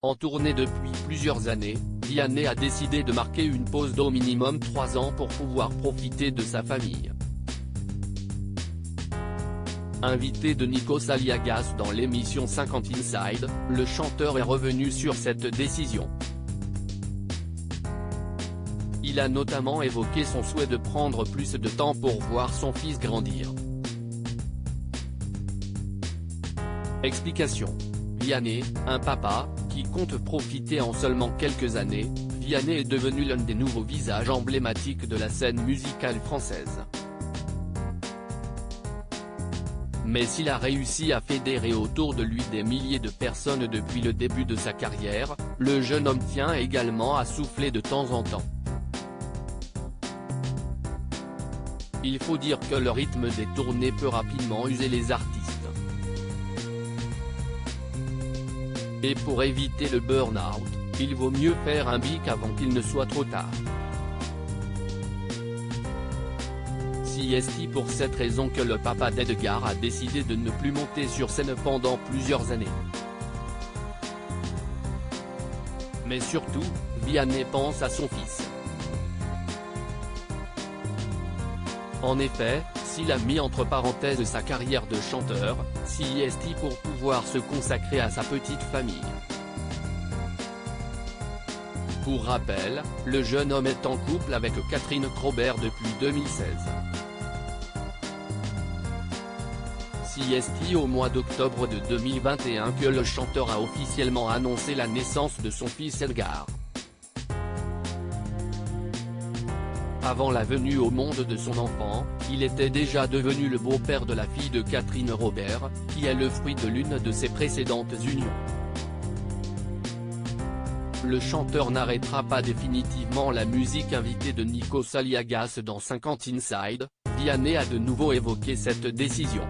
En tournée depuis plusieurs années, Vianney a décidé de marquer une pause d'au minimum 3 ans pour pouvoir profiter de sa famille. Invité de Nikos Aliagas dans l'émission 50 Inside, le chanteur est revenu sur cette décision. Il a notamment évoqué son souhait de prendre plus de temps pour voir son fils grandir. Explication. Vianney, un papa, qui compte profiter en seulement quelques années, Vianney est devenu l'un des nouveaux visages emblématiques de la scène musicale française. Mais s'il a réussi à fédérer autour de lui des milliers de personnes depuis le début de sa carrière, le jeune homme tient également à souffler de temps en temps. Il faut dire que le rythme des tournées peut rapidement user les artistes. Et pour éviter le burn-out, il vaut mieux faire un bic avant qu'il ne soit trop tard. C'est pour cette raison que le papa d'Edgar a décidé de ne plus monter sur scène pendant plusieurs années. Mais surtout, Vianney pense à son fils. En effet, s'il a mis entre parenthèses sa carrière de chanteur, c'est pour pouvoir se consacrer à sa petite famille. Pour rappel, le jeune homme est en couple avec Catherine Krobert depuis 2016. C'est au mois d'octobre de 2021 que le chanteur a officiellement annoncé la naissance de son fils Edgar. Avant la venue au monde de son enfant, il était déjà devenu le beau-père de la fille de Catherine Krobert, qui est le fruit de l'une de ses précédentes unions. Le chanteur n'arrêtera pas définitivement la musique. Invité de Nikos Aliagas dans 50 Inside, Vianney a de nouveau évoqué cette décision.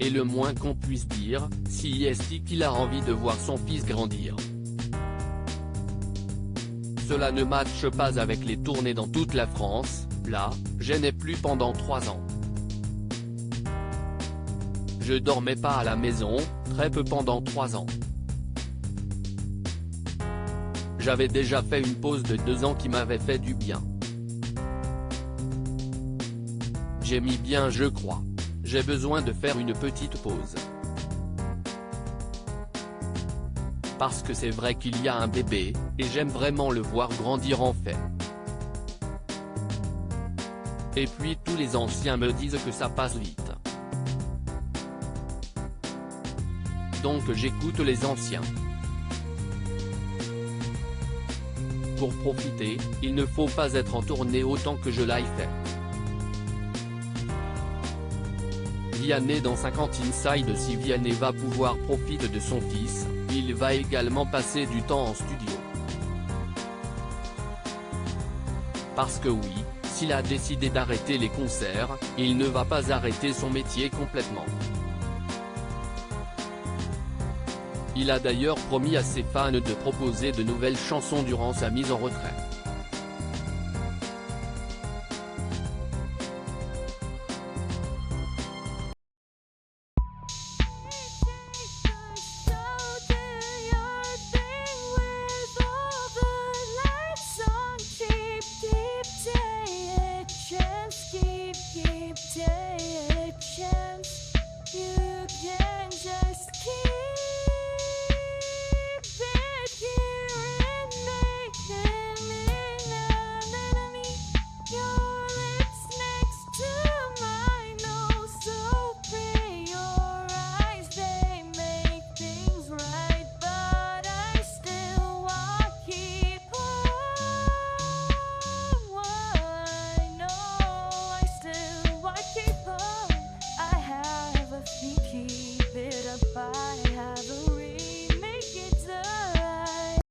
Et le moins qu'on puisse dire, c'est qu'il a envie de voir son fils grandir. Cela ne matche pas avec les tournées dans toute la France, là, je n'ai plus pendant 3 ans. Je dormais pas à la maison, très peu pendant 3 ans. J'avais déjà fait une pause de 2 ans qui m'avait fait du bien. J'ai mis bien, je crois. J'ai besoin de faire une petite pause. Parce que c'est vrai qu'il y a un bébé, et j'aime vraiment le voir grandir en fait. Et puis tous les anciens me disent que ça passe vite. Donc j'écoute les anciens. Pour profiter, il ne faut pas être en tournée autant que je l'ai fait. Vianney dans 50 Inside. Si Vianney va pouvoir profiter de son fils, il va également passer du temps en studio. Parce que oui, s'il a décidé d'arrêter les concerts, il ne va pas arrêter son métier complètement. Il a d'ailleurs promis à ses fans de proposer de nouvelles chansons durant sa mise en retraite.